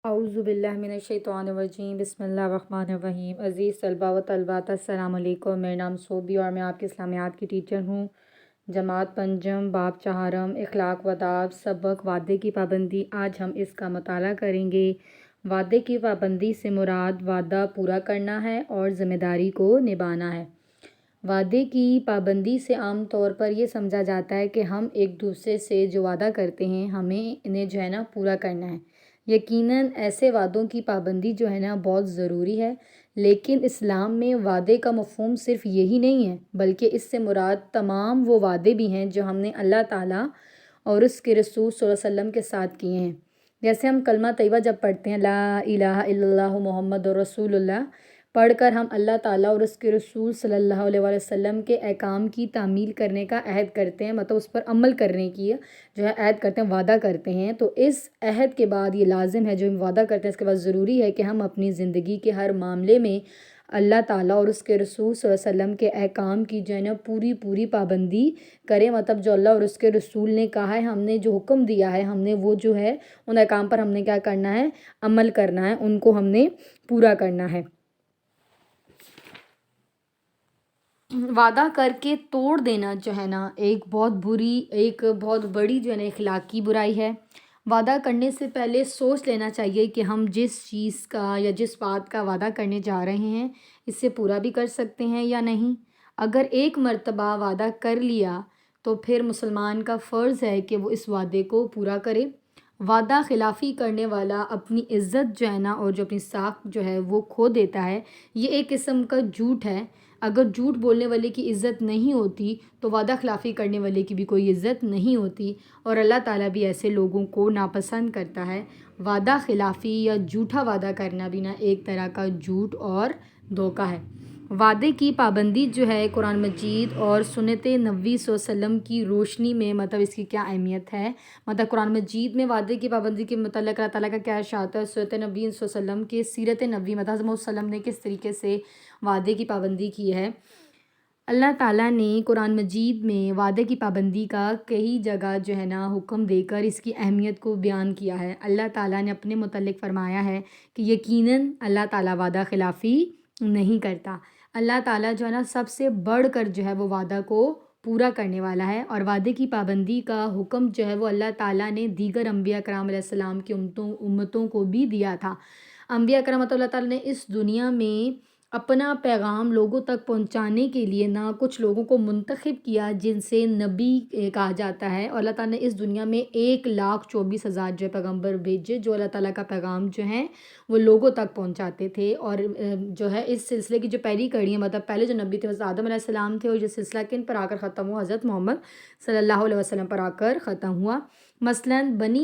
اعوذ باللہ من الشیطان الرجیم، بسم اللہ الرحمن الرحیم۔ عزیز طلباء و طالبات، السلام علیکم۔ میرا نام صوبی اور میں آپ کی اسلامیات کی ٹیچر ہوں۔ جماعت پنجم، باب چہارم، اخلاق و آداب، سبق وعدے کی پابندی۔ آج ہم اس کا مطالعہ کریں گے۔ وعدے کی پابندی سے مراد وعدہ پورا کرنا ہے اور ذمہ داری کو نبھانا ہے۔ وعدے کی پابندی سے عام طور پر یہ سمجھا جاتا ہے کہ ہم ایک دوسرے سے جو وعدہ کرتے ہیں ہمیں انہیں جو ہے نا پورا کرنا ہے۔ یقیناً ایسے وعدوں کی پابندی جو ہے نا بہت ضروری ہے، لیکن اسلام میں وعدے کا مفہوم صرف یہی نہیں ہے، بلکہ اس سے مراد تمام وہ وعدے بھی ہیں جو ہم نے اللہ تعالیٰ اور اس کے رسول صلی اللہ علیہ وسلم کے ساتھ کیے ہیں۔ جیسے ہم کلمہ طیبہ جب پڑھتے ہیں، لا الہ الا اللہ محمد رسول اللہ، پڑھ کر ہم اللہ تعالیٰ اور اس کے رسول صلی اللہ علیہ وسلم کے احکام کی تعمیل کرنے کا عہد کرتے ہیں، مطلب اس پر عمل کرنے کی جو ہے عہد کرتے ہیں، وعدہ کرتے ہیں۔ تو اس عہد کے بعد یہ لازم ہے، جو ہم وعدہ کرتے ہیں اس کے بعد ضروری ہے کہ ہم اپنی زندگی کے ہر معاملے میں اللہ تعالیٰ اور اس کے رسول صلی اللہ علیہ وسلم کے احکام کی جو ہے نا پوری پابندی کریں، مطلب جو اللہ اور اس کے رسول نے کہا ہے، ہم نے جو حکم دیا ہے، ہم نے وہ جو ہے ان احکام پر ہم نے کیا کرنا ہے، عمل کرنا ہے، ان کو ہم نے پورا کرنا ہے۔ وعدہ کر کے توڑ دینا جو ہے نا ایک بہت بڑی جو ہے نا اخلاقی برائی ہے۔ وعدہ کرنے سے پہلے سوچ لینا چاہیے کہ ہم جس چیز کا یا جس بات کا وعدہ کرنے جا رہے ہیں اسے پورا بھی کر سکتے ہیں یا نہیں۔ اگر ایک مرتبہ وعدہ کر لیا تو پھر مسلمان کا فرض ہے کہ وہ اس وعدے کو پورا کرے۔ وعدہ خلافی کرنے والا اپنی عزت جو ہے نا اور جو اپنی ساکھ جو ہے وہ کھو دیتا ہے۔ یہ ایک قسم کا جھوٹ ہے۔ اگر جھوٹ بولنے والے کی عزت نہیں ہوتی تو وعدہ خلافی کرنے والے کی بھی کوئی عزت نہیں ہوتی، اور اللہ تعالیٰ بھی ایسے لوگوں کو ناپسند کرتا ہے۔ وعدہ خلافی یا جھوٹا وعدہ کرنا بھی نا ایک طرح کا جھوٹ اور دھوکہ ہے۔ وعدے کی پابندی جو ہے قرآن مجید اور سنت نبوی صلی اللہ علیہ وسلم کی روشنی میں مطلب اس کی کیا اہمیت ہے، مطلب قرآن مجید میں وعدے کی پابندی کے متعلق اللہ تعالیٰ کا کیا ارشاد ہے، سنت نبوی صلی اللہ علیہ وسلم کے سیرت نبوی مطلب حضرت محمد صلی اللہ علیہ وسلم نے کس طریقے سے وعدے کی پابندی کی ہے۔ اللہ تعالیٰ نے قرآن مجید میں وعدے کی پابندی کا کئی جگہ جو ہے نا حکم دے کر اس کی اہمیت کو بیان کیا ہے۔ اللہ تعالیٰ نے اپنے متعلق فرمایا ہے کہ یقیناً اللہ تعالیٰ وعدہ خلافی نہیں کرتا۔ اللہ تعالیٰ جو ہے نا سب سے بڑھ کر جو ہے وہ وعدہ کو پورا کرنے والا ہے، اور وعدے کی پابندی کا حکم جو ہے وہ اللہ تعالیٰ نے دیگر انبیاء کرام علیہ السلام کی امتوں کو بھی دیا تھا۔ انبیاء کرام اللہ تعالیٰ نے اس دنیا میں اپنا پیغام لوگوں تک پہنچانے کے لیے نہ کچھ لوگوں کو منتخب کیا جن سے نبی کہا جاتا ہے، اور اللہ تعالیٰ نے اس دنیا میں 1,24,000 جو پیغمبر بھیجے جو اللہ تعالیٰ کا پیغام جو ہے وہ لوگوں تک پہنچاتے تھے۔ اور جو ہے اس سلسلے کی جو پہلی کڑی ہے، مطلب پہلے جو نبی تھے حضرت آدم علیہ السلام تھے، اور یہ سلسلہ کن پر آ کر ختم ہوا، حضرت محمد صلی اللہ علیہ وسلم پر آ کر ختم ہوا۔ مثلاً بنی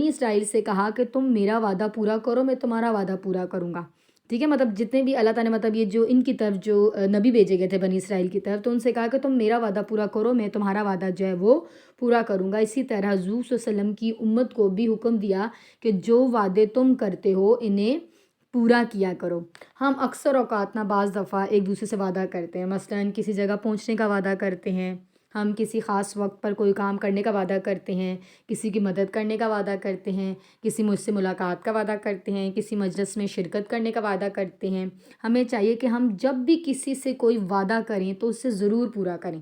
اسرائیل سے کہا کہ تم میرا وعدہ پورا کرو، میں تمہارا وعدہ پورا کروں گا، ٹھیک ہے۔ مطلب جتنے بھی اللہ تعالیٰ نے مطلب یہ جو ان کی طرف جو نبی بھیجے گئے تھے بنی اسرائیل کی طرف، تو ان سے کہا کہ تم میرا وعدہ پورا کرو، میں تمہارا وعدہ جو ہے وہ پورا کروں گا۔ اسی طرح حضور صلی اللہ علیہ وسلم کی امت کو بھی حکم دیا کہ جو وعدے تم کرتے ہو انہیں پورا کیا کرو۔ ہم اکثر اوقات نہ بعض دفعہ ایک دوسرے سے وعدہ کرتے ہیں، مثلاً کسی جگہ پہنچنے کا وعدہ کرتے ہیں، ہم کسی خاص وقت پر کوئی کام کرنے کا وعدہ کرتے ہیں، کسی کی مدد کرنے کا وعدہ کرتے ہیں، کسی مجھ سے ملاقات کا وعدہ کرتے ہیں، کسی مجلس میں شرکت کرنے کا وعدہ کرتے ہیں۔ ہمیں چاہیے کہ ہم جب بھی کسی سے کوئی وعدہ کریں تو اسے ضرور پورا کریں۔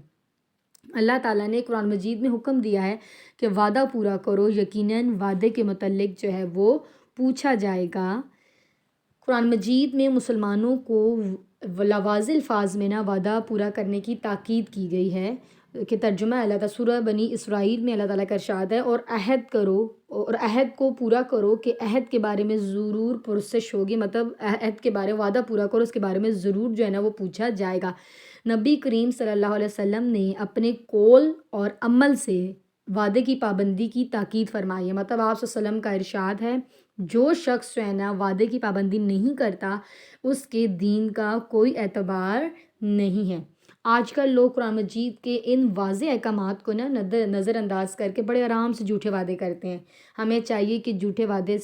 اللہ تعالیٰ نے قرآن مجید میں حکم دیا ہے کہ وعدہ پورا کرو، یقیناً وعدے کے متعلق جو ہے وہ پوچھا جائے گا۔ قرآن مجید میں مسلمانوں کو واضح الفاظ میں وعدہ پورا کرنے کی تاکید کی گئی ہے کہ ترجمہ اللہ تعالیٰ سورہ بنی اسرائیل میں اللہ تعالیٰ کا ارشاد ہے، اور عہد کرو اور عہد کو پورا کرو کہ عہد کے بارے میں ضرور پرسش ہوگی، مطلب عہد کے بارے میں وعدہ پورا کرو، اس کے بارے میں ضرور جو ہے نا وہ پوچھا جائے گا۔ نبی کریم صلی اللہ علیہ وسلم نے اپنے قول اور عمل سے وعدے کی پابندی کی تاکید فرمائی ہے، مطلب آپ صلی اللہ علیہ وسلم کا ارشاد ہے جو شخص جو ہے نا وعدے کی پابندی نہیں کرتا اس کے دین کا کوئی اعتبار نہیں ہے۔ آج کل لوگ قرآن مجید کے ان واضح احکامات کو نظر انداز کر کے بڑے آرام سے جھوٹے وعدے کرتے ہیں۔ ہمیں چاہیے کہ جھوٹے وعدے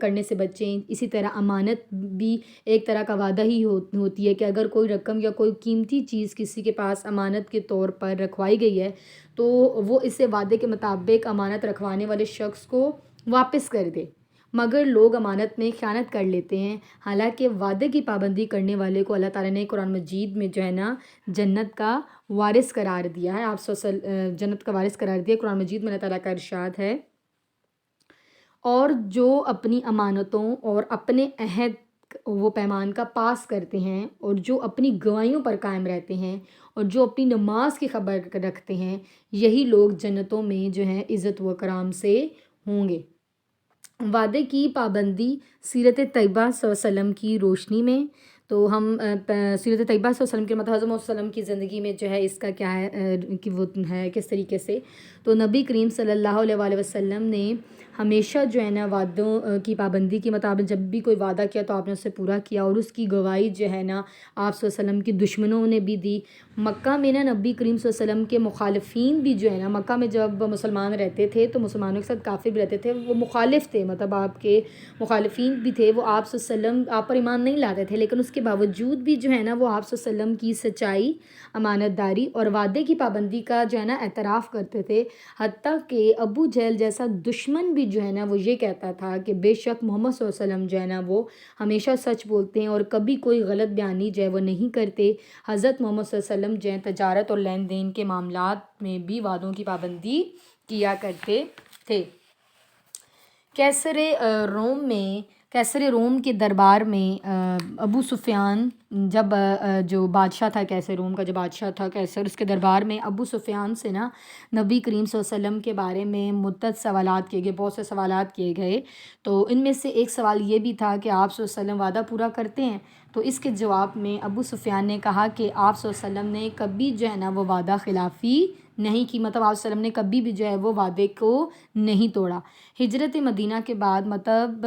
کرنے سے بچیں۔ اسی طرح امانت بھی ایک طرح کا وعدہ ہی ہوتی ہے کہ اگر کوئی رقم یا کوئی قیمتی چیز کسی کے پاس امانت کے طور پر رکھوائی گئی ہے تو وہ اسے وعدے کے مطابق امانت رکھوانے والے شخص کو واپس کر دے، مگر لوگ امانت میں خیانت کر لیتے ہیں۔ حالانکہ وعدے کی پابندی کرنے والے کو اللہ تعالیٰ نے قرآن مجید میں جو ہے نا جنت کا وارث قرار دیا ہے، آپ جنت کا وارث قرار دیا۔ قرآن مجید میں اللہ تعالیٰ کا ارشاد ہے، اور جو اپنی امانتوں اور اپنے عہد وہ پیمان کا پاس کرتے ہیں، اور جو اپنی گواہیوں پر قائم رہتے ہیں، اور جو اپنی نماز کی خبر رکھتے ہیں، یہی لوگ جنتوں میں جو ہیں عزت و کرام سے ہوں گے۔ وعدے کی پابندی سیرت طیبہ صلی اللہ علیہ وسلم کی روشنی میں، تو ہم سیرت طیبہ صلی اللہ علیہ وسلم کے مطلب حضرت محمد صلی اللہ علیہ وسلم کی زندگی میں جو ہے اس کا کیا ہے کہ وہ ہے کس طریقے سے، تو نبی کریم صلی اللہ علیہ وآلہ وسلم نے ہمیشہ جو ہے نا وعدوں کی پابندی کے مطابق جب بھی کوئی وعدہ کیا تو آپ نے اسے پورا کیا، اور اس کی گواہی جو ہے نا آپ صلی اللہ علیہ وسلم کی دشمنوں نے بھی دی۔ مکہ میں نا نبی کریم صلی اللہ علیہ وسلم کے مخالفین بھی جو ہے نا، مکہ میں جب مسلمان رہتے تھے تو مسلمانوں کے ساتھ کافر بھی رہتے تھے، وہ مخالف تھے، مطلب آپ کے مخالفین بھی تھے، وہ آپ صلی اللہ علیہ وسلم آپ پر ایمان نہیں لاتے تھے، لیکن اس کے باوجود بھی جو ہے نا وہ آپ صلی اللہ علیہ وسلم کی سچائی، امانت داری اور وعدے کی پابندی کا جو ہے نا اعتراف کرتے تھے۔ حتیٰ کہ ابو جہل جیسا دشمن بھی جو ہے نا وہ یہ کہتا تھا کہ بے شک محمد صلی اللہ علیہ وسلم جو ہے نا وہ ہمیشہ سچ بولتے ہیں اور کبھی کوئی غلط بیانی جو ہے وہ نہیں کرتے۔ حضرت محمد صلی اللہ علیہ وسلم جو ہے تجارت اور لین دین کے معاملات میں بھی وعدوں کی پابندی کیا کرتے تھے۔ کیسر روم کے دربار میں ابو سفیان جب جو بادشاہ تھا، کیسر روم کا جو بادشاہ تھا کیسر، اس کے دربار میں ابو سفیان سے نا نبی کریم صلی اللہ علیہ وسلم کے بارے میں متعدد سوالات کیے گئے، بہت سے سوالات کیے گئے۔ تو ان میں سے ایک سوال یہ بھی تھا کہ آپ صلی اللہ علیہ وسلم وعدہ پورا کرتے ہیں؟ تو اس کے جواب میں ابو سفیان نے کہا کہ آپ صلی اللہ علیہ وسلم نے کبھی جو ہے نا وہ وعدہ خلافی نہیں کی، مطلب آپ صلی اللہ علیہ وسلم نے کبھی بھی جو ہے وہ وعدے کو نہیں توڑا۔ ہجرت مدینہ کے بعد مطلب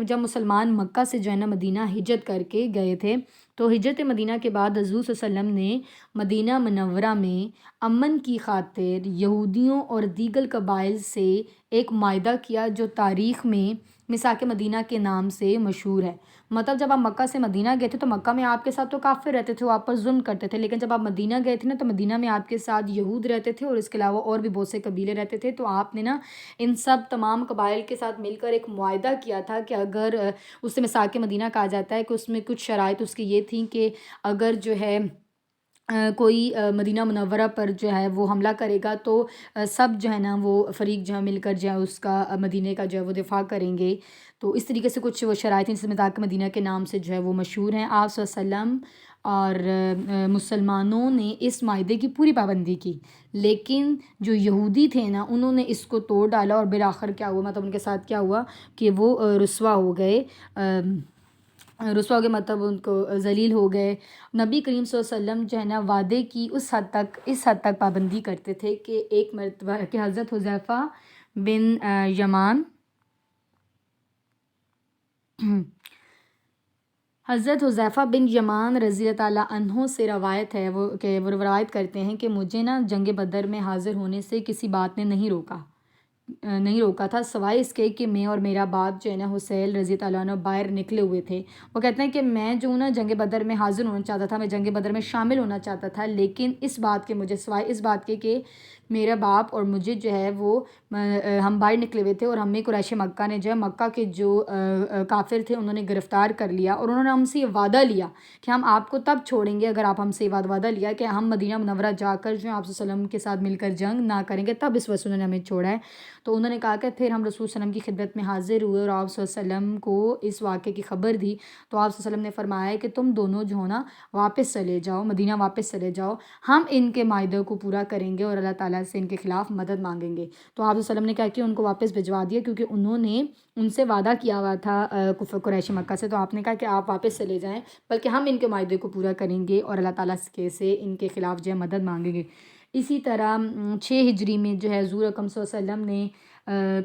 جب مسلمان مکہ سے جو ہے نا مدینہ ہجرت کر کے گئے تھے، تو ہجرت مدینہ کے بعد حضور صلی اللہ علیہ وسلم نے مدینہ منورہ میں امن کی خاطر یہودیوں اور دیگر قبائل سے ایک معاہدہ کیا جو تاریخ میں میثاق مدینہ کے نام سے مشہور ہے۔ مطلب جب آپ مکہ سے مدینہ گئے تھے تو مکہ میں آپ کے ساتھ تو کافر رہتے تھے، وہ آپ پر ظلم کرتے تھے، لیکن جب آپ مدینہ گئے تھے نا تو مدینہ میں آپ کے ساتھ یہود رہتے تھے اور اس کے علاوہ اور بھی بہت سے قبیلے رہتے تھے۔ تو آپ نے نا ان سب تمام قبائل کے ساتھ مل کر ایک معاہدہ کیا تھا کہ اگر اس سے میثاق مدینہ کہا جاتا ہے کہ اس میں کچھ شرائط اس کی یہ تھیں کہ اگر جو ہے کوئی مدینہ منورہ پر جو ہے وہ حملہ کرے گا تو سب جو ہے نا وہ فریق جو ہے مل کر جو ہے اس کا مدینہ کا جو ہے وہ دفاع کریں گے۔ تو اس طریقے سے کچھ وہ شرائط ہیں میثاق مدینہ کے نام سے جو ہے وہ مشہور ہیں۔ آپ صلی اللہ علیہ وسلم اور مسلمانوں نے اس معاہدے کی پوری پابندی کی، لیکن جو یہودی تھے نا انہوں نے اس کو توڑ ڈالا اور بالآخر کیا ہوا، مطلب ان کے ساتھ کیا ہوا کہ وہ رسوا ہو گئے، مطلب ان کو ذلیل ہو گئے۔ نبی کریم صلی اللہ علیہ وسلم جو ہے نا وعدے کی اس حد تک پابندی کرتے تھے کہ ایک مرتبہ کہ حضرت حذیفہ بن یمان رضی اللہ تعالیٰ عنہ سے روایت ہے وہ روایت کرتے ہیں کہ مجھے نا جنگ بدر میں حاضر ہونے سے کسی بات نے نہیں روکا تھا سوائے اس کے کہ میں اور میرا باپ جو ہے نا حسین رضی اللہ عنہ باہر نکلے ہوئے تھے۔ وہ کہتے ہیں کہ میں جو نا جنگ بدر میں حاضر ہونا چاہتا تھا، میں جنگ بدر میں شامل ہونا چاہتا تھا، لیکن اس بات کے مجھے سوائے اس بات کے کہ میرا باپ اور مجھے جو ہے وہ ہم باہر نکلے ہوئے تھے اور ہمیں قریش مکہ نے جو ہے مکہ کے جو کافر تھے انہوں نے گرفتار کر لیا، اور انہوں نے ہم سے یہ وعدہ لیا کہ ہم آپ کو تب چھوڑیں گے اگر آپ ہم سے یہ وعدہ لیا کہ ہم مدینہ منورہ جا کر جو ہے آپ صلی اللہ علیہ وسلم کے ساتھ مل کر جنگ نہ کریں گے، تب اس وجہ انہوں نے ہمیں چھوڑا ہے۔ تو انہوں نے کہا کہ پھر ہم رسول صلی اللہ علیہ وسلم کی خدمت میں حاضر ہوئے اور آپ صلی اللہ علیہ وسلم کو اس واقعے کی خبر دی، تو آپ صلی اللہ علیہ وسلم نے فرمایا کہ تم دونوں جو ہو نا واپس چلے جاؤ، مدینہ واپس چلے جاؤ، ہم ان کے معاہدے کو پورا کریں گے اور اللہ تعالیٰ سے ان کے خلاف مدد مانگیں گے۔ تو آپ صلی اللہ علیہ وسلم نے کہا کہ ان کو واپس بھجوا دیا، کیونکہ انہوں نے ان سے وعدہ کیا ہوا تھا قریش مکہ سے، تو آپ نے کہا کہ آپ واپس چلے جائیں، بلکہ ہم ان کے معاہدے کو پورا کریں گے اور اللہ تعالیٰ سے ان کے خلاف جو ہے مدد مانگیں گے۔ اسی طرح 6 ہجری میں جو ہے حضور اکرم صلی اللہ علیہ وسلم نے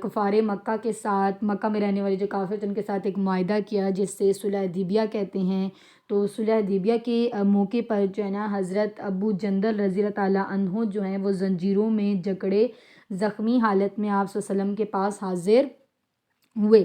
کفار مکہ کے ساتھ، مکہ میں رہنے والے جو کافر تھے ان کے ساتھ ایک معاہدہ کیا جس سے صلح حدیبیہ کہتے ہیں۔ تو صلح حدیبیہ کے موقع پر جو ہے نا حضرت ابو جندل رضی اللہ تعالیٰ عنہ جو ہیں وہ زنجیروں میں جکڑے زخمی حالت میں آپ صلی اللہ علیہ وسلم کے پاس حاضر ہوئے۔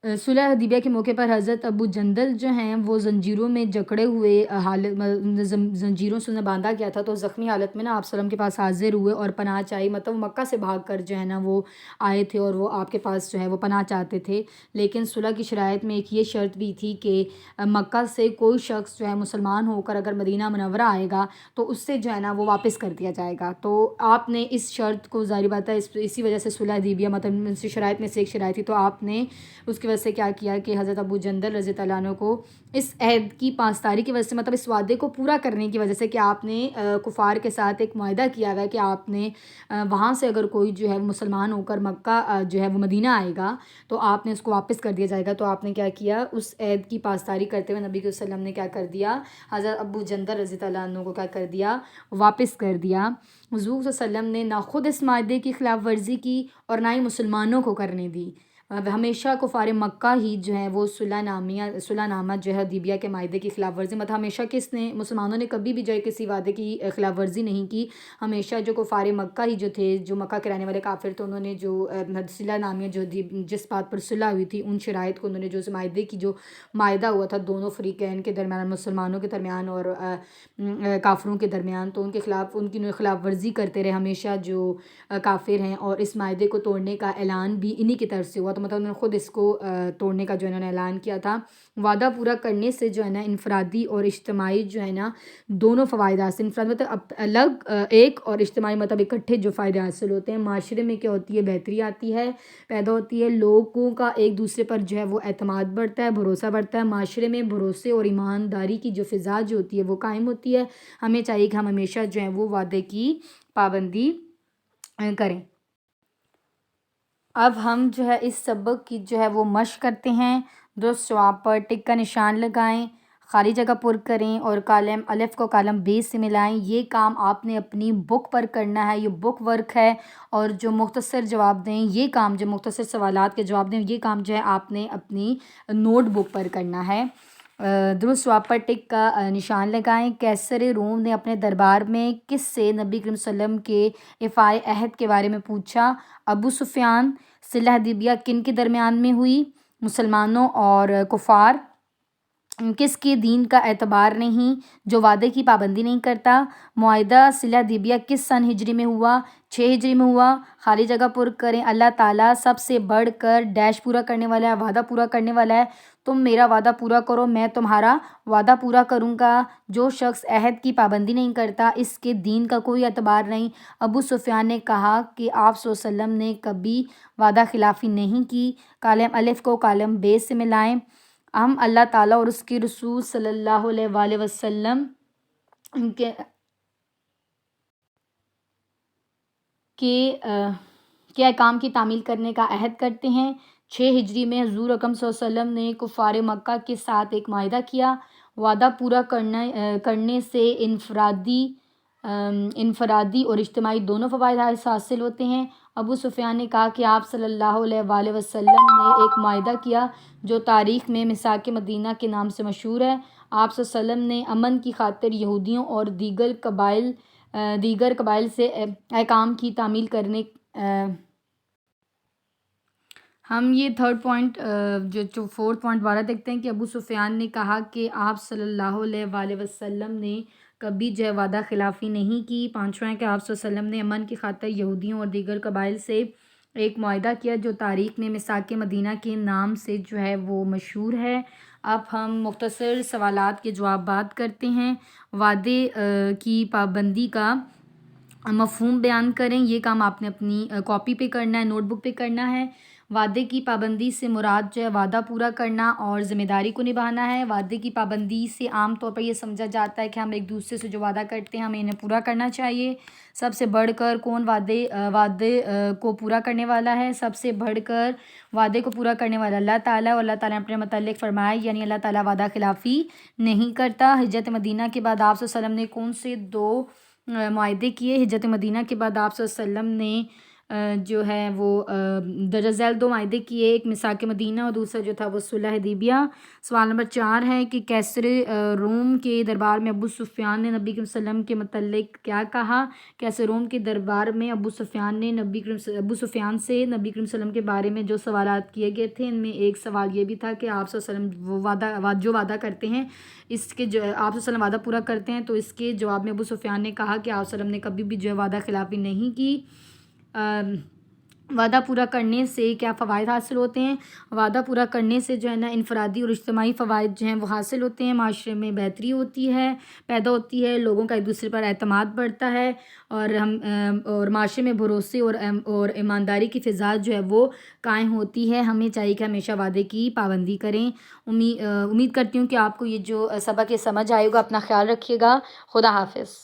صلح حدیبیہ کے موقع پر حضرت ابو جندل جو ہیں وہ زنجیروں میں جکڑے ہوئے حالت زنجیروں سے انہیں باندھا گیا تھا، تو زخمی حالت میں نا آپ وسلم کے پاس حاضر ہوئے اور پناہ چاہی، مطلب وہ مکہ سے بھاگ کر جو ہے نا وہ آئے تھے اور وہ آپ کے پاس جو ہے وہ پناہ چاہتے تھے، لیکن صلح کی شرائط میں ایک یہ شرط بھی تھی کہ مکہ سے کوئی شخص جو ہے مسلمان ہو کر اگر مدینہ منورہ آئے گا تو اس سے جو ہے نا وہ واپس کر دیا جائے گا۔ تو آپ نے اس شرط کو، ظاہر بات ہے اسی وجہ سے صلح حدیبیہ مطلب اس شرائط میں سے ایک شرائط تھی، تو آپ نے اس کی وجہ سے کیا کیا کہ حضرت ابو جندل رضی اللہ عنہ کو اس عہد کی پاسداری کی وجہ سے، مطلب اس وعدے کو پورا کرنے کی وجہ سے کہ آپ نے کفار کے ساتھ ایک معاہدہ کیا ہوا ہے کہ آپ نے وہاں سے اگر کوئی جو ہے مسلمان ہو کر مکہ جو ہے وہ مدینہ آئے گا تو آپ نے اس کو واپس کر دیا جائے گا، تو آپ نے کیا کیا، اس عہد کی پاسداری کرتے ہوئے نبی صلی اللہ علیہ وسلم نے کیا کر دیا، حضرت ابو جندل رضی اللہ عنہ کو کیا کر دیا، واپس کر دیا۔ حضور صلی اللہ علیہ وسلم نے نہ خود اس معاہدے کی خلاف ورزی کی اور نہ ہی مسلمانوں کو کرنے دی، ہمیشہ کفار مکہ ہی جو ہے وہ صلح نامہ جو ہے حدیبیہ کے معاہدے کی خلاف ورزی، مطلب ہمیشہ کس نے، مسلمانوں نے کبھی بھی جو ہے کسی وعدے کی خلاف ورزی نہیں کی، ہمیشہ جو کفار مکہ ہی جو تھے، جو مکہ کے رہنے والے کافر تھے، انہوں نے جو صلح نامہ جو جس بات پر صلح ہوئی تھی ان شرائط کو انہوں نے، جو اس معاہدے کی جو معاہدہ ہوا تھا دونوں فریقین کے درمیان، مسلمانوں کے درمیان اور کافروں کے درمیان، تو ان کے خلاف، ان کی خلاف ورزی کرتے رہے ہمیشہ جو کافر ہیں، اور اس معاہدے کو توڑنے کا اعلان بھی انہی کی طرف سے ہوا، تو مطلب انہوں نے خود اس کو توڑنے کا جو انہوں نے اعلان کیا تھا۔ وعدہ پورا کرنے سے جو ہے نا انفرادی اور اجتماعی جو ہے نا دونوں فوائد حاصل، انفرادی مطلب الگ ایک، اور اجتماعی مطلب اکٹھے جو فائدے حاصل ہوتے ہیں، معاشرے میں کیا ہوتی ہے، بہتری آتی ہے، پیدا ہوتی ہے، لوگوں کا ایک دوسرے پر جو ہے وہ اعتماد بڑھتا ہے، بھروسہ بڑھتا ہے، معاشرے میں بھروسے اور ایمانداری کی جو فضا جو ہوتی ہے وہ قائم ہوتی ہے۔ ہمیں چاہیے کہ ہم ہمیشہ جو ہے وہ وعدے کی پابندی کریں۔ اب ہم جو ہے اس سبق کی جو ہے وہ مشق کرتے ہیں، درست جواب پر ٹک کا نشان لگائیں، خالی جگہ پر کریں اور کالم الف کو کالم ب سے ملائیں۔ یہ کام آپ نے اپنی بک پر کرنا ہے، یہ بک ورک ہے، اور جو مختصر جواب دیں، یہ کام جو مختصر سوالات کے جواب دیں، یہ کام جو ہے آپ نے اپنی نوٹ بک پر کرنا ہے۔ درست جواب پر ٹک کا نشان لگائیں۔ کیسر روم نے اپنے دربار میں کس سے نبی کریم صلی اللہ علیہ وسلم کے ایفائے عہد کے بارے میں پوچھا؟ ابو سفیان۔ صلح حدیبیہ کن کے درمیان میں ہوئی؟ مسلمانوں اور کفار۔ کس کے دین کا اعتبار نہیں، جو وعدے کی پابندی نہیں کرتا؟ معاہدہ صلح حدیبیہ کس سن ہجری میں ہوا؟ 6 ہجری میں ہوا۔ خالی جگہ پر کریں۔ اللہ تعالیٰ سب سے بڑھ کر ڈیش پورا کرنے والا ہے، وعدہ پورا کرنے والا ہے۔ تم میرا وعدہ پورا کرو، میں تمہارا وعدہ پورا کروں گا۔ جو شخص عہد کی پابندی نہیں کرتا اس کے دین کا کوئی اعتبار نہیں۔ ابو سفیان نے کہا کہ آپ صلی اللہ علیہ وسلم نے کبھی وعدہ خلافی نہیں کی۔ کالم الف کو کالم ب سے ملائیں۔ ہم اللہ تعالیٰ اور اس کے رسول صلی اللہ علیہ وآلہ وسلم کے احکام کی تعمیل کرنے کا عہد کرتے ہیں۔ 6 ہجری میں حضور اکرم صلی اللہ علیہ وسلم نے کفار مکہ کے ساتھ ایک معاہدہ کیا۔ وعدہ پورا کرنے سے انفرادی اور اجتماعی دونوں فوائد حاصل ہوتے ہیں۔ ابو سفیان نے کہا کہ آپ صلی اللہ علیہ وآلہ وسلم نے ایک معاہدہ کیا جو تاریخ میں میثاق مدینہ کے نام سے مشہور ہے۔ آپ صلی اللہ علیہ وسلم نے امن کی خاطر یہودیوں اور دیگر قبائل سے احکام کی تعمیل کرنے ہم یہ تھرڈ پوائنٹ جو فورتھ پوائنٹ دوبارہ دیکھتے ہیں کہ ابو سفیان نے کہا کہ آپ صلی اللہ علیہ وآلہ وسلم نے کبھی جو وعدہ خلافی نہیں کی۔ پانچواں ہے کہ آپ صلی اللہ علیہ وسلم نے امن کی خاطر یہودیوں اور دیگر قبائل سے ایک معاہدہ کیا جو تاریخ میں میثاق مدینہ کے نام سے جو ہے وہ مشہور ہے۔ اب ہم مختصر سوالات کے جوابات کرتے ہیں۔ وعدے کی پابندی کا مفہوم بیان کریں، یہ کام آپ نے اپنی کاپی پہ کرنا ہے، نوٹ بک پہ کرنا ہے۔ وعدے کی پابندی سے مراد جو ہے وعدہ پورا کرنا اور ذمہ داری کو نبھانا ہے۔ وعدے کی پابندی سے عام طور پر یہ سمجھا جاتا ہے کہ ہم ایک دوسرے سے جو وعدہ کرتے ہیں ہمیں انہیں پورا کرنا چاہیے۔ سب سے بڑھ کر کون وعدے کو پورا کرنے والا ہے؟ سب سے بڑھ کر وعدے کو پورا کرنے والا اللہ تعالیٰ، اور اللہ تعالیٰ نے اپنے متعلق فرمایا، یعنی اللہ تعالیٰ وعدہ خلافی نہیں کرتا۔ ہجرت مدینہ کے بعد آپ صلی اللہ علیہ وسلم نے کون سے 2 معاہدے کیے؟ ہجرت مدینہ کے بعد آپ صلی اللہ علیہ وسلم نے جو ہے وہ درجہ ذیل 2 معاہدے کیے، ایک میثاق مدینہ اور دوسرا جو تھا وہ صلح حدیبیہ۔ سوال نمبر 4 ہے کہ کیسر روم کے دربار میں ابو سفیان نے نبی کریم صلی اللہ علیہ وسلم کے متعلق کیا کہا؟ کیسر روم کے دربار میں ابو سفیان سے نبی کریم صلی اللہ علیہ وسلم کے بارے میں جو سوالات کیے گئے تھے، ان میں ایک سوال یہ بھی تھا کہ آپ صلی اللہ علیہ وسلم وہ جو وعدہ کرتے ہیں، اس کے جو آپ صلی اللہ علیہ وسلم وعدہ پورا کرتے ہیں، تو اس کے جواب میں ابو سفیان نے کہا کہ آپ صلی اللہ علیہ وسلم نے کبھی بھی جو ہے وعدہ خلافی نہیں کی۔ وعدہ پورا کرنے سے کیا فوائد حاصل ہوتے ہیں؟ وعدہ پورا کرنے سے جو ہے نا انفرادی اور اجتماعی فوائد جو ہیں وہ حاصل ہوتے ہیں، معاشرے میں بہتری پیدا ہوتی ہے، لوگوں کا ایک دوسرے پر اعتماد بڑھتا ہے، اور معاشرے میں بھروسے اور ایمانداری کی فضا جو ہے وہ قائم ہوتی ہے۔ ہمیں چاہیے کہ ہمیشہ وعدے کی پابندی کریں۔ امید کرتی ہوں کہ آپ کو یہ جو سبق ہے سمجھ آئے گا۔ اپنا خیال رکھیے گا۔ خدا حافظ۔